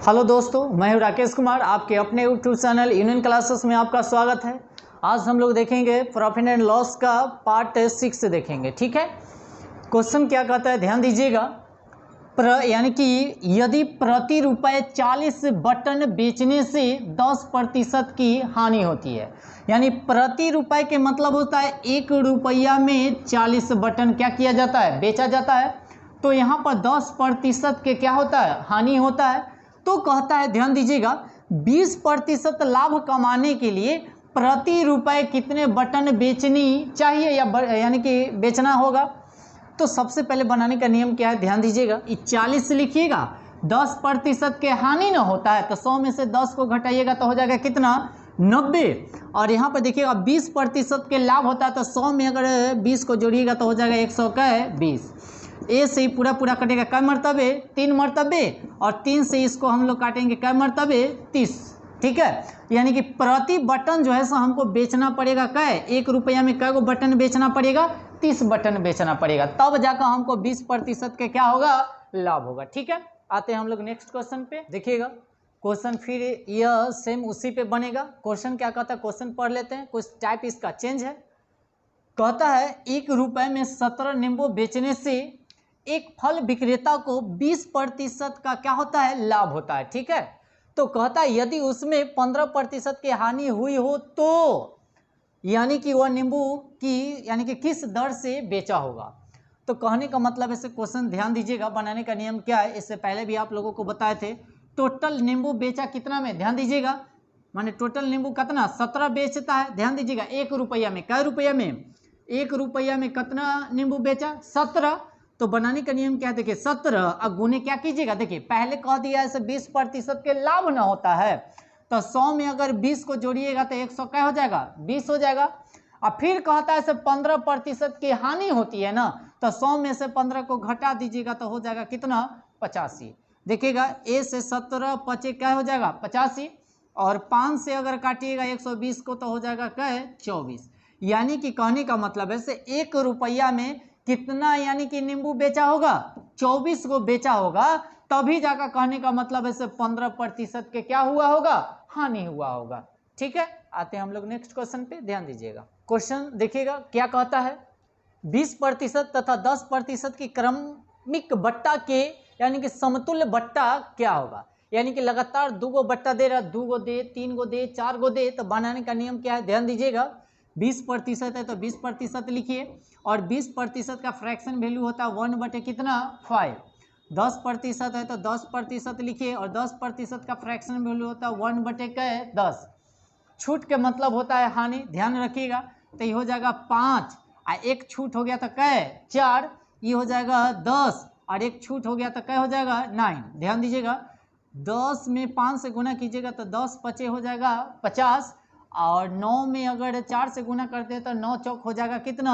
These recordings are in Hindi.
हेलो दोस्तों, मैं हूं राकेश कुमार। आपके अपने यूट्यूब चैनल यूनियन क्लासेस में आपका स्वागत है। आज हम लोग देखेंगे प्रॉफिट एंड लॉस का पार्ट 6 देखेंगे। ठीक है, क्वेश्चन क्या कहता है, ध्यान दीजिएगा। यानी कि यदि प्रति रुपए 40 बटन बेचने से 10% की हानि होती है, यानी प्रति रुपए के मतलब होता है 1 रुपया में 40 बटन क्या किया जाता है, बेचा जाता है। तो यहाँ पर 10% के क्या होता है, हानि होता है। तो कहता है, ध्यान दीजिएगा, 20% लाभ कमाने के लिए प्रति रुपए कितने बटन बेचनी चाहिए यानी कि बेचना होगा। तो सबसे पहले बनाने का नियम क्या है, ध्यान दीजिएगा। 40 लिखिएगा, 10% के हानि न होता है तो 100 में से 10 को घटाइएगा तो हो जाएगा कितना, 90। और यहाँ पर देखिएगा 20% के लाभ होता है तो 100 में अगर 20 को जोड़िएगा तो हो जाएगा 100 का 20। ए से ही पूरा पूरा कटेगा कै मरतबे, 3 मरतबे, और 3 से इसको हम लोग काटेंगे कै मरतबे, 30। ठीक है, यानी कि प्रति बटन जो है सो हमको बेचना पड़ेगा कै, 1 रुपया में कै गो बटन बेचना पड़ेगा, 30 बटन बेचना पड़ेगा, तब जाकर हमको 20% के क्या होगा, लाभ होगा। ठीक है, आते हैं हम लोग नेक्स्ट क्वेश्चन पे। देखिएगा क्वेश्चन फिर यह सेम उसी पे बनेगा। क्वेश्चन क्या कहता है, क्वेश्चन पढ़ लेते हैं, कुछ टाइप इसका चेंज है। कहता है 1 रुपये में 17 नींबू बेचने से एक फल विक्रेता को 20% का क्या होता है, लाभ होता है। ठीक है, तो कहता है यदि उसमें 15% की हानि हुई हो तो यानी कि वह नींबू की यानी कि किस दर से बेचा होगा। तो कहने का मतलब ऐसे क्वेश्चन ध्यान दीजिएगा, बनाने का नियम क्या है, इससे पहले भी आप लोगों को बताए थे। टोटल नींबू बेचा कितना में, ध्यान दीजिएगा, माने टोटल नींबू कितना, 17 बेचता है। ध्यान दीजिएगा 1 रुपया में, कै रुपया में, 1 रुपया में कितना नींबू बेचा, 17। तो बनाने का नियम क्या है, देखिए 17 अब गुने क्या कीजिएगा, देखिए पहले कह दिया ऐसे 20% के लाभ ना होता है तो 100 में अगर 20 को जोड़िएगा तो 100 क्या हो जाएगा, 20 हो जाएगा। और फिर कहता है ऐसे 15% की हानि होती है ना, तो 100 में से 15 को घटा दीजिएगा तो हो जाएगा कितना, 85। देखिएगा ए से 17 पचे क्या हो जाएगा, 85, और 5 से अगर काटिएगा 120 को तो हो जाएगा क्या है, 24। यानी कि कहने का मतलब है से 1 रुपया में कितना यानी कि नींबू बेचा होगा, 24 को बेचा होगा, तभी जाकर कहने का मतलब है से 15% के क्या हुआ होगा, हानि हुआ होगा। ठीक है, आते हैं हम लोग नेक्स्ट क्वेश्चन पे, ध्यान दीजिएगा। क्वेश्चन देखिएगा क्या कहता है, 20% तथा 10% की क्रमिक बट्टा के यानी कि समतुल्य बट्टा क्या होगा। यानी कि लगातार 2 गो बट्टा दे रहा, 2 गो दे, 3 गो दे, 4 गो दे, तो बनाने का नियम क्या है, ध्यान दीजिएगा। 20% है तो 20% लिखिए, और 20% का फ्रैक्शन वैल्यू होता है 1 बटे कितना, 5। 10% है तो 10% लिखिए, और 10% का फ्रैक्शन वैल्यू होता है 1 बटे 10। छूट के मतलब होता है हानि, ध्यान रखिएगा। तो ये हो जाएगा 5, और एक छूट हो गया तो 4, ये हो जाएगा 10, और एक छूट हो गया तो क्या हो जाएगा, 9। ध्यान दीजिएगा 10 में 5 से गुना कीजिएगा तो 10 पचे हो जाएगा 50, और 9 में अगर 4 से गुना करते हैं तो 9 चौक हो जाएगा कितना,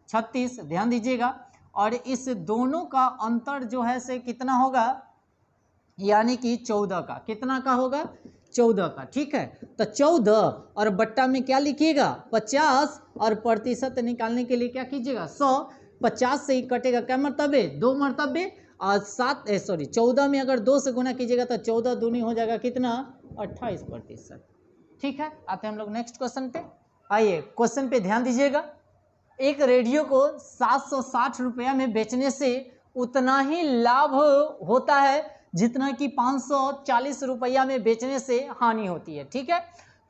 36। ध्यान दीजिएगा, और इस दोनों का अंतर जो है से कितना होगा, यानी कि 14 का, कितना का होगा, 14 का। ठीक है, तो 14 और बट्टा में क्या लिखिएगा, 50, और प्रतिशत निकालने के लिए क्या कीजिएगा, 100। 50 से ही कटेगा क्या मरतबे, 2 मरतबे, और 14 में अगर 2 से गुना कीजिएगा तो 14 दूनी हो जाएगा कितना, 28%। ठीक है, आते हैं हम लोग नेक्स्ट क्वेश्चन पे। आइए क्वेश्चन पे ध्यान दीजिएगा। एक रेडियो को 760 रुपया में बेचने से उतना ही लाभ होता है जितना कि 540 रुपया में बेचने से हानि होती है। ठीक है,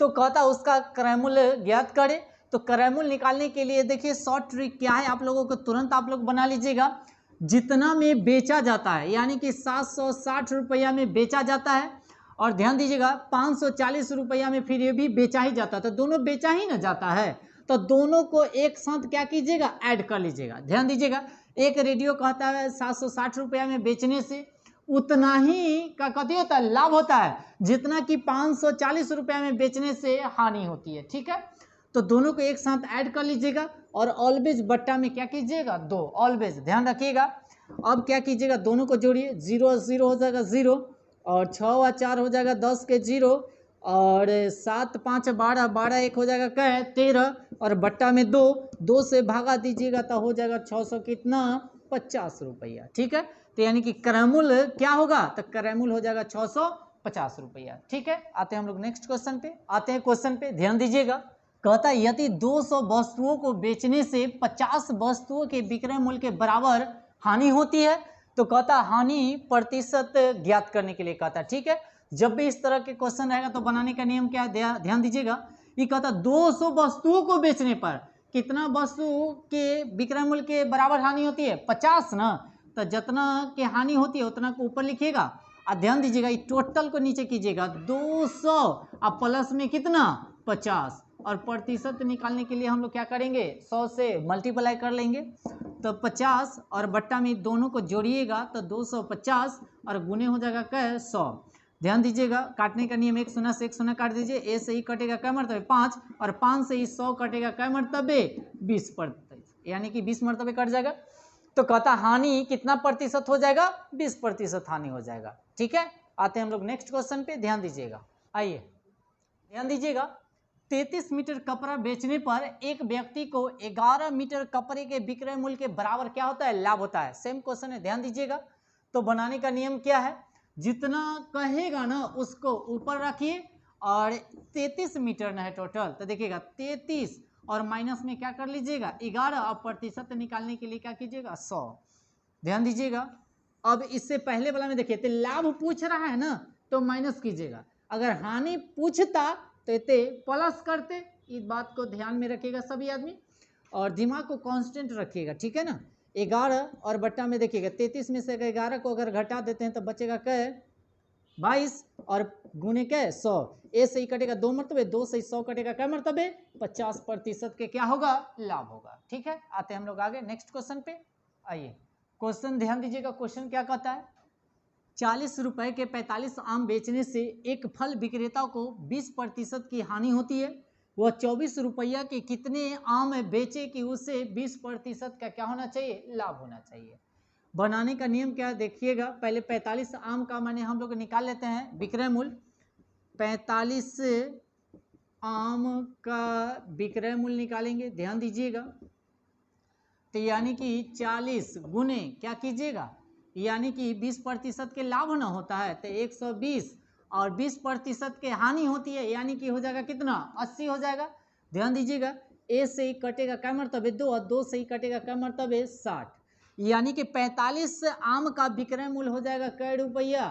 तो कहता उसका क्रय मूल्य ज्ञात करें। तो क्रय मूल्य निकालने के लिए देखिए शॉर्ट ट्रिक क्या है, आप लोगों को तुरंत आप लोग बना लीजिएगा। जितना में बेचा जाता है यानी कि 760 रुपया में बेचा जाता है, और ध्यान दीजिएगा 540 रुपया में फिर ये भी बेचा ही जाता है, तो दोनों बेचा ही ना जाता है, तो दोनों को एक साथ क्या कीजिएगा, ऐड कर लीजिएगा। ध्यान दीजिएगा एक रेडियो कहता है 760 रुपया में बेचने से उतना ही का कथी होता है, लाभ होता है जितना कि 540 रुपया में बेचने से हानि होती है। ठीक है, तो दोनों को एक साथ ऐड कर लीजिएगा, और ऑलवेज बट्टा में क्या कीजिएगा, 2, ऑलवेज, ध्यान रखिएगा। अब क्या कीजिएगा, दोनों को जोड़िए, 0 और 0 हो जाएगा 0, और 6 और 4 हो जाएगा 10 के 0, और 7 5 12, 12 1 हो जाएगा क्या, 13, और बट्टा में 2, 2 से भागा दीजिएगा तो हो जाएगा 600 कितना, 50 रुपया। ठीक है, तो यानी कि क्रय मूल्य क्या होगा, तो क्रय मूल्य हो जाएगा 600 50 रुपया। ठीक है, आते हैं हम लोग नेक्स्ट क्वेश्चन पे। आते हैं क्वेश्चन पे, ध्यान दीजिएगा। कहता है यदि 200 वस्तुओं को बेचने से 50 वस्तुओं के विक्रय मूल्य के बराबर हानि होती है तो कहता हानि प्रतिशत ज्ञात करने के लिए कहता है। ठीक है, जब भी इस तरह के क्वेश्चन रहेगा तो बनाने का नियम क्या है, ध्यान दीजिएगा। ये कहता 200 वस्तुओं को बेचने पर कितना वस्तु के विक्रय मूल्य के बराबर हानि होती है, 50 ना, तो जितना की हानि होती है उतना को ऊपर लिखिएगा। और ध्यान दीजिएगा ये टोटल को नीचे कीजिएगा, 200 और प्लस में कितना 50, और प्रतिशत निकालने के लिए हम लोग क्या करेंगे, 100 से मल्टीप्लाई कर लेंगे। तो 50 और बट्टा में दोनों को जोड़िएगा तो 250 और गुने हो जाएगा क्या, 100। ध्यान दीजिएगा, काटने का नियम, 1 शून्य से 1 शून्य काट दीजिए, ए से ही कटेगा क्या मरतबे 5, और 5 से ही 100 कटेगा क्या मरतबे 20%, यानी कि 20 मरतबे कट जाएगा। तो कहता हानि कितना प्रतिशत हो जाएगा, 20% हानि हो जाएगा। ठीक है, आते हैं हम लोग नेक्स्ट क्वेश्चन पे, ध्यान दीजिएगा। आइए ध्यान दीजिएगा, 33 मीटर कपड़ा बेचने पर एक व्यक्ति को 11 मीटर कपड़े के विक्रय मूल्य के बराबर क्या होता है, लाभ होता है। सेम क्वेश्चन है, ध्यान दीजिएगा। तो बनाने का नियम क्या है, जितना कहेगा ना उसको ऊपर रखिए, और 33 मीटर ना है टोटल, तो देखिएगा 33 और माइनस में क्या कर लीजिएगा 11, और प्रतिशत निकालने के लिए क्या कीजिएगा 100। ध्यान दीजिएगा, अब इससे पहले वाला में देखिए तो लाभ पूछ रहा है ना तो माइनस कीजिएगा, अगर हानि पूछता तो इतने प्लस करते। इस बात को ध्यान में रखिएगा सभी आदमी, और दिमाग को कांस्टेंट रखिएगा। ठीक है ना, 11 और बट्टा में देखिएगा 33 में से 11 को अगर घटा देते हैं तो बचेगा क्या, 22, और गुने क्या 100, ए से ही कटेगा 2 मरतबे, 2 से 100 कटेगा क्या मरतबे 50% के क्या होगा, लाभ होगा। ठीक है, आते हैं हम लोग आगे नेक्स्ट क्वेश्चन पे। आइए क्वेश्चन ध्यान दीजिएगा, क्वेश्चन क्या कहता है, 40 रुपए के 45 आम बेचने से एक फल विक्रेता को 20% की हानि होती है। वह 24 रुपया के कितने आम बेचे कि उसे 20% का क्या होना चाहिए, लाभ होना चाहिए। बनाने का नियम क्या है देखिएगा, पहले 45 आम का माने हम लोग निकाल लेते हैं विक्रय मूल्य। 45 आम का विक्रय मूल्य निकालेंगे, ध्यान दीजिएगा। तो यानी कि 40 गुने क्या कीजिएगा, यानी कि 20% के लाभ ना होता है तो 120, और 20% के हानि होती है यानी कि हो जाएगा कितना 80 हो जाएगा। ध्यान दीजिएगा, ए से ही कटेगा क्या मरतबे 2, और 2 से ही कटेगा क्या मरतबे 60, यानी कि 45 आम का विक्रय मूल्य हो जाएगा कै रुपया,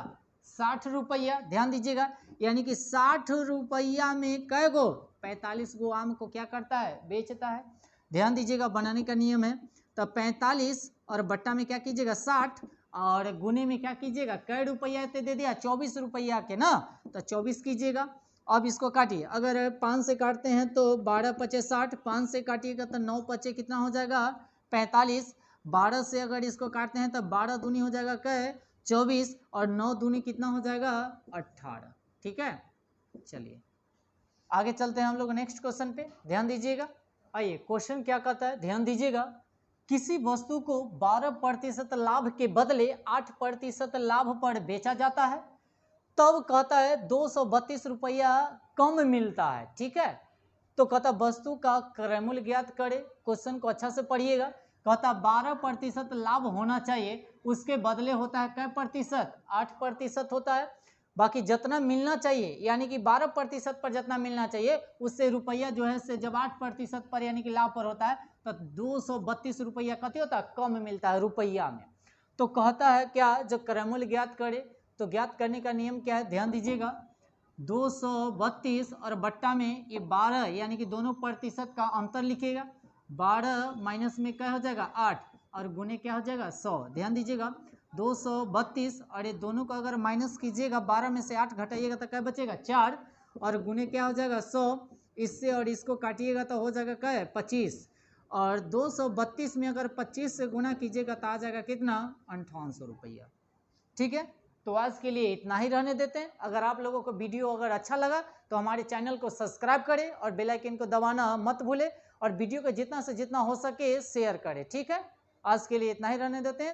60 रुपया। ध्यान दीजिएगा, यानी कि 60 रुपया में कै गो 45 गो आम को क्या करता है, बेचता है। ध्यान दीजिएगा, बनाने का नियम है, तो 45 और बट्टा में क्या कीजिएगा 60, और गुने में क्या कीजिएगा कै रुपया दे दिया 24 रुपया के ना, तो 24 कीजिएगा। अब इसको काटिए, अगर 5 से काटते हैं तो 12 पचे 60, 5 से काटिएगा तो 9 पचे कितना हो जाएगा 45, 12 से अगर इसको काटते हैं तो 12 दूनी हो जाएगा कै 24, और 9 दूनी कितना हो जाएगा 18। ठीक है, चलिए आगे चलते हैं हम लोग नेक्स्ट क्वेश्चन पे, ध्यान दीजिएगा। आइए क्वेश्चन क्या कहता है, ध्यान दीजिएगा। किसी वस्तु को 12% लाभ के बदले 8% लाभ पर बेचा जाता है, तब कहता है 232 रुपया कम मिलता है। ठीक है, तो कहता वस्तु का क्रय मूल्य ज्ञात करे। क्वेश्चन को अच्छा से पढ़िएगा, कहता 12% लाभ होना चाहिए, उसके बदले होता है कै प्रतिशत, 8% होता है। बाकी जितना मिलना चाहिए यानी कि 12% पर जितना मिलना चाहिए उससे रुपया जो है से जब 8% पर यानी कि लाभ पर होता है तो 232 रुपया कति होता है, कम मिलता है रुपया में। तो कहता है क्या, जो क्रय मूल्य ज्ञात करे, तो ज्ञात करने का नियम क्या है, ध्यान दीजिएगा। 232 और बट्टा में ये 12 यानी कि दोनों प्रतिशत का अंतर लिखिएगा, 12 माइनस में क्या हो जाएगा 8, और गुने क्या हो जाएगा 100। ध्यान दीजिएगा, 232 और ये दोनों को अगर माइनस कीजिएगा, 12 में से 8 घटाइएगा तो क्या बचेगा 4, और गुने क्या हो जाएगा 100, इससे और इसको काटिएगा तो हो जाएगा क्या 25, और 232 में अगर 25 से गुना कीजिएगा तो आ जाएगा कितना 5800 रुपया। ठीक है, तो आज के लिए इतना ही रहने देते हैं। अगर आप लोगों को वीडियो अगर अच्छा लगा तो हमारे चैनल को सब्सक्राइब करें और बेल आइकन को दबाना मत भूलें, और वीडियो को जितना से जितना हो सके शेयर करें। ठीक है, आज के लिए इतना ही रहने देते हैं।